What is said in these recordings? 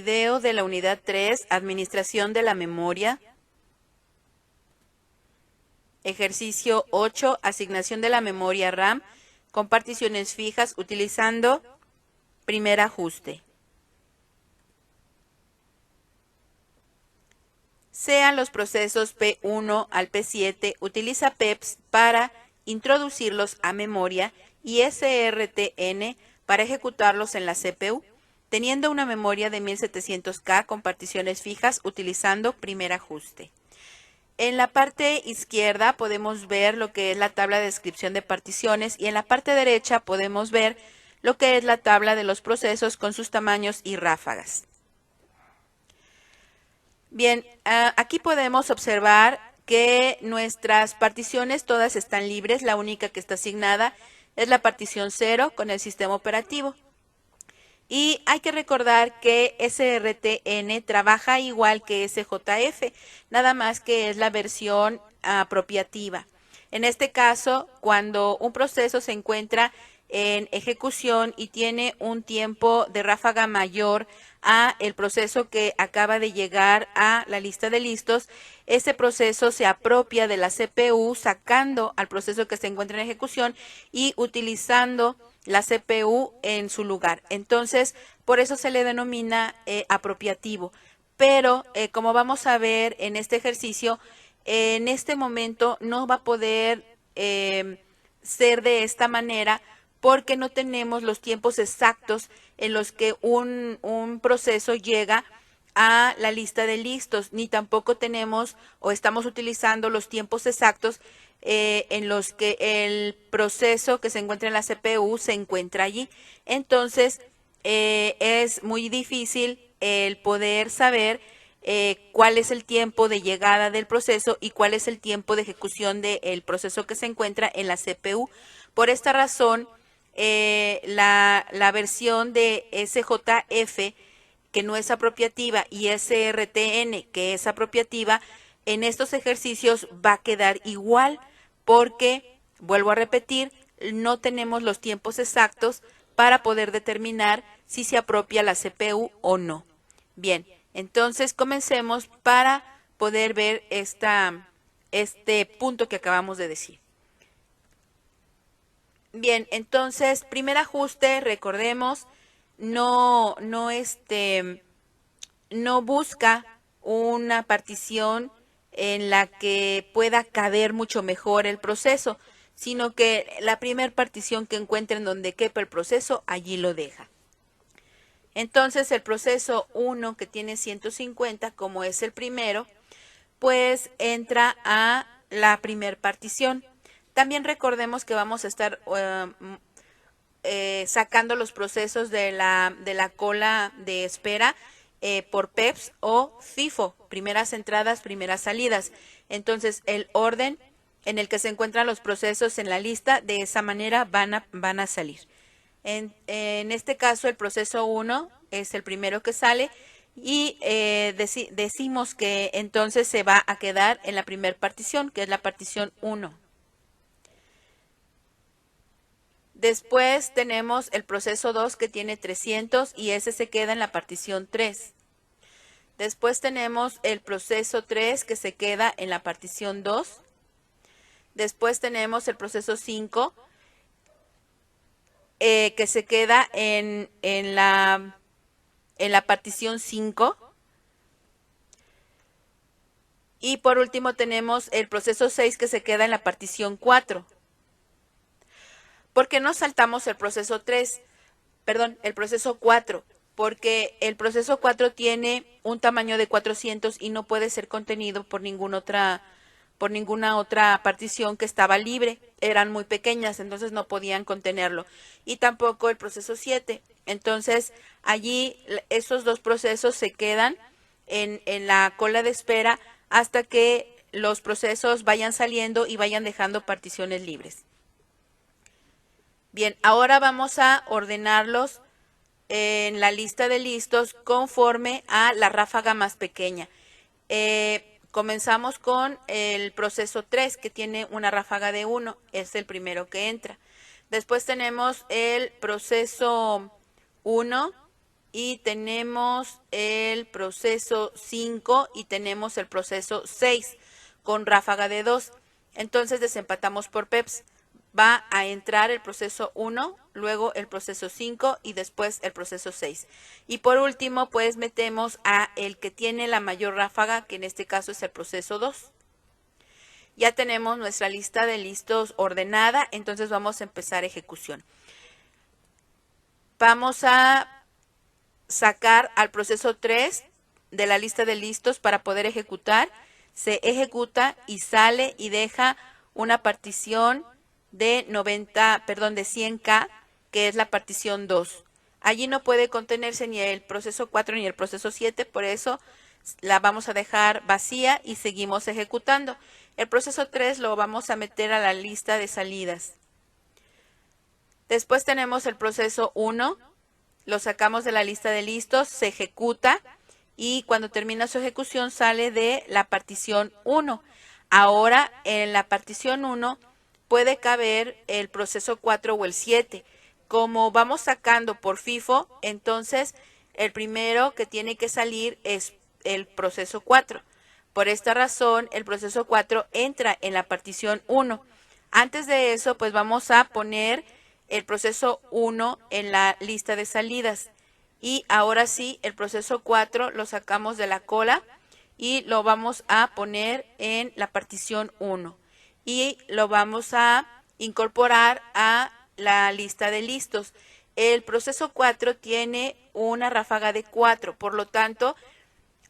Video de la unidad 3, Administración de la memoria. Ejercicio 8, asignación de la memoria RAM con particiones fijas utilizando primer ajuste. Sean los procesos P1 al P7, utiliza PEPS para introducirlos a memoria y SRTN para ejecutarlos en la CPU, teniendo una memoria de 1700K con particiones fijas utilizando primer ajuste. En la parte izquierda podemos ver lo que es la tabla de descripción de particiones y en la parte derecha podemos ver lo que es la tabla de los procesos con sus tamaños y ráfagas. Bien, aquí podemos observar que nuestras particiones todas están libres, la única que está asignada es la partición 0 con el sistema operativo. Y hay que recordar que SRTN trabaja igual que SJF, nada más que es la versión apropiativa. En este caso, cuando un proceso se encuentra en ejecución y tiene un tiempo de ráfaga mayor a el proceso que acaba de llegar a la lista de listos, ese proceso se apropia de la CPU sacando al proceso que se encuentra en ejecución y utilizando la CPU en su lugar. Entonces, por eso se le denomina apropiativo. Pero, como vamos a ver en este ejercicio, en este momento no va a poder ser de esta manera porque no tenemos los tiempos exactos en los que un proceso llega a la lista de listos, ni tampoco tenemos o estamos utilizando los tiempos exactos en los que el proceso que se encuentra en la CPU se encuentra allí. Entonces, es muy difícil el poder saber cuál es el tiempo de llegada del proceso y cuál es el tiempo de ejecución del proceso que se encuentra en la CPU. Por esta razón, la versión de SJF, que no es apropiativa, y SRTN, que es apropiativa, en estos ejercicios va a quedar igual porque, vuelvo a repetir, no tenemos los tiempos exactos para poder determinar si se apropia la CPU o no. Bien, entonces comencemos para poder ver este punto que acabamos de decir. Bien, entonces, primer ajuste, recordemos, no busca una partición en la que pueda caber mucho mejor el proceso, sino que la primer partición que encuentre en donde quepa el proceso, allí lo deja. Entonces, el proceso 1, que tiene 150, como es el primero, pues entra a la primer partición. También recordemos que vamos a estar sacando los procesos de la cola de espera por PEPS o FIFO, primeras entradas, primeras salidas. Entonces, el orden en el que se encuentran los procesos en la lista, de esa manera van a salir. En este caso, el proceso 1 es el primero que sale y decimos que entonces se va a quedar en la primer partición, que es la partición 1. Después tenemos el proceso 2 que tiene 300 y ese se queda en la partición 3. Después tenemos el proceso 3 que se queda en la partición 2. Después tenemos el proceso 5 que se queda en la partición 5. Y por último tenemos el proceso 6 que se queda en la partición 4. ¿Por qué no saltamos el proceso 3? Perdón, el proceso 4, porque el proceso 4 tiene un tamaño de 400 y no puede ser contenido por ninguna otra partición que estaba libre. Eran muy pequeñas, entonces no podían contenerlo. Y tampoco el proceso 7. Entonces, allí esos dos procesos se quedan en la cola de espera hasta que los procesos vayan saliendo y vayan dejando particiones libres. Bien, ahora vamos a ordenarlos en la lista de listos conforme a la ráfaga más pequeña. Comenzamos con el proceso 3, que tiene una ráfaga de 1, es el primero que entra. Después tenemos el proceso 1 y tenemos el proceso 5 y tenemos el proceso 6 con ráfaga de 2. Entonces desempatamos por PEPS. Va a entrar el proceso 1, luego el proceso 5 y después el proceso 6. Y por último, pues metemos a el que tiene la mayor ráfaga, que en este caso es el proceso 2. Ya tenemos nuestra lista de listos ordenada, entonces vamos a empezar ejecución. Vamos a sacar al proceso 3 de la lista de listos para poder ejecutar. Se ejecuta y sale y deja una partición de 100K, que es la partición 2. Allí no puede contenerse ni el proceso 4 ni el proceso 7, por eso la vamos a dejar vacía y seguimos ejecutando. El proceso 3 lo vamos a meter a la lista de salidas. Después tenemos el proceso 1, lo sacamos de la lista de listos, se ejecuta y cuando termina su ejecución sale de la partición 1. Ahora en la partición 1 puede caber el proceso 4 o el 7. Como vamos sacando por FIFO, entonces el primero que tiene que salir es el proceso 4. Por esta razón, el proceso 4 entra en la partición 1. Antes de eso, pues vamos a poner el proceso 1 en la lista de salidas. Y ahora sí, el proceso 4 lo sacamos de la cola y lo vamos a poner en la partición 1. Y lo vamos a incorporar a la lista de listos. El proceso 4 tiene una ráfaga de 4, por lo tanto,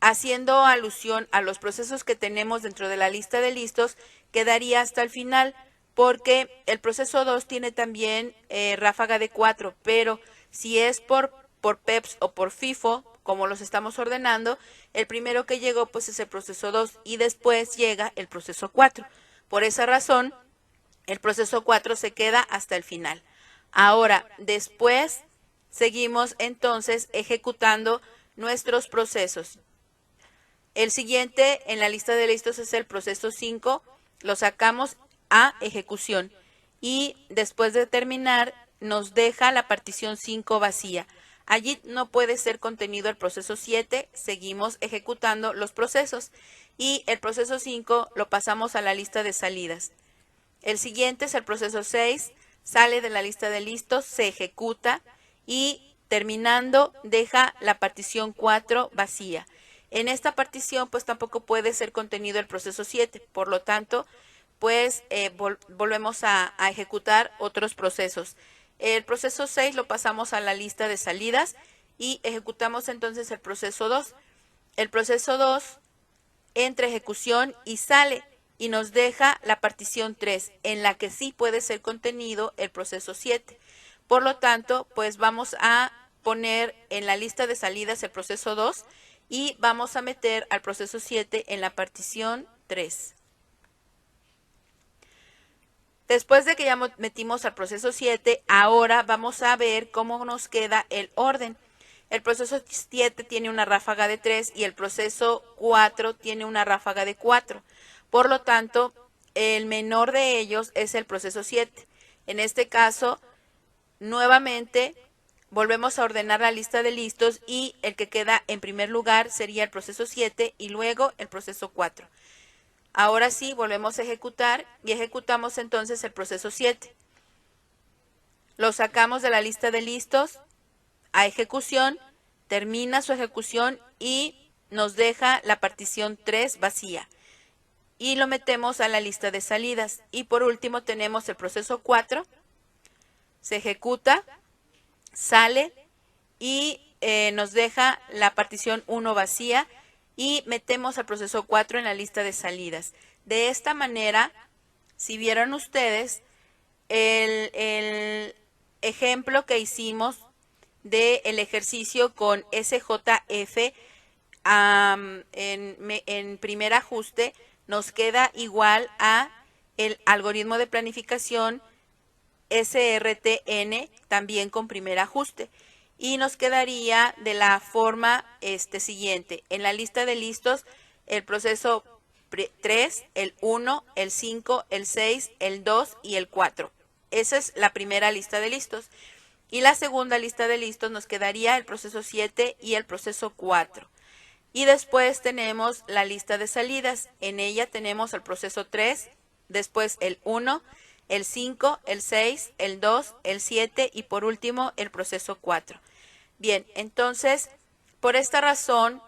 haciendo alusión a los procesos que tenemos dentro de la lista de listos, quedaría hasta el final, porque el proceso 2 tiene también ráfaga de 4, pero si es por PEPS o por FIFO, como los estamos ordenando, el primero que llegó pues es el proceso 2 y después llega el proceso 4. Por esa razón, el proceso 4 se queda hasta el final. Ahora, después seguimos entonces ejecutando nuestros procesos. El siguiente en la lista de listos es el proceso 5, lo sacamos a ejecución y después de terminar nos deja la partición 5 vacía. Allí no puede ser contenido el proceso 7, seguimos ejecutando los procesos y el proceso 5 lo pasamos a la lista de salidas. El siguiente es el proceso 6, sale de la lista de listos, se ejecuta y terminando deja la partición 4 vacía. En esta partición pues tampoco puede ser contenido el proceso 7, por lo tanto pues volvemos a ejecutar otros procesos. El proceso 6 lo pasamos a la lista de salidas y ejecutamos entonces el proceso 2. El proceso 2 entra a ejecución y sale y nos deja la partición 3, en la que sí puede ser contenido el proceso 7. Por lo tanto, pues vamos a poner en la lista de salidas el proceso 2 y vamos a meter al proceso 7 en la partición 3. Después de que ya metimos al proceso 7, ahora vamos a ver cómo nos queda el orden. El proceso 7 tiene una ráfaga de 3 y el proceso 4 tiene una ráfaga de 4. Por lo tanto, el menor de ellos es el proceso 7. En este caso, nuevamente volvemos a ordenar la lista de listos y el que queda en primer lugar sería el proceso 7 y luego el proceso 4. Ahora sí, volvemos a ejecutar y ejecutamos entonces el proceso 7. Lo sacamos de la lista de listos a ejecución, termina su ejecución y nos deja la partición 3 vacía. Y lo metemos a la lista de salidas. Y por último tenemos el proceso 4, se ejecuta, sale y nos deja la partición 1 vacía y metemos al proceso 4 en la lista de salidas. De esta manera, si vieron ustedes, el ejemplo que hicimos del ejercicio con SJF en primer ajuste nos queda igual a el algoritmo de planificación SRTN también con primer ajuste. Y nos quedaría de la forma siguiente. En la lista de listos, el proceso 3, el 1, el 5, el 6, el 2 y el 4. Esa es la primera lista de listos. Y la segunda lista de listos nos quedaría el proceso 7 y el proceso 4. Y después tenemos la lista de salidas. En ella tenemos el proceso 3, después el 1, el 5, el 6, el 2, el 7 y por último el proceso 4. Bien, entonces, por esta razón,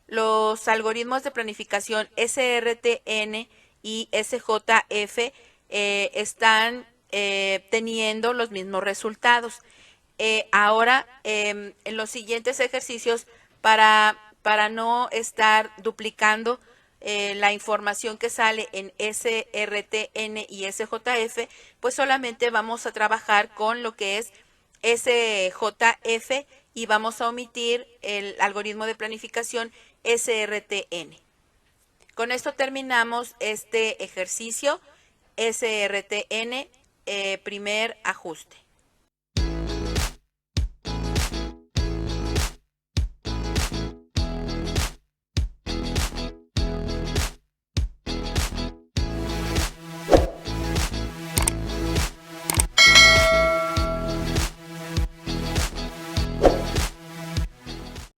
los algoritmos de planificación SRTN y SJF están teniendo los mismos resultados. Ahora, en los siguientes ejercicios, para no estar duplicando la información que sale en SRTN y SJF, pues solamente vamos a trabajar con lo que es SJF y vamos a omitir el algoritmo de planificación SRTN. Con esto terminamos este ejercicio SRTN, primer ajuste.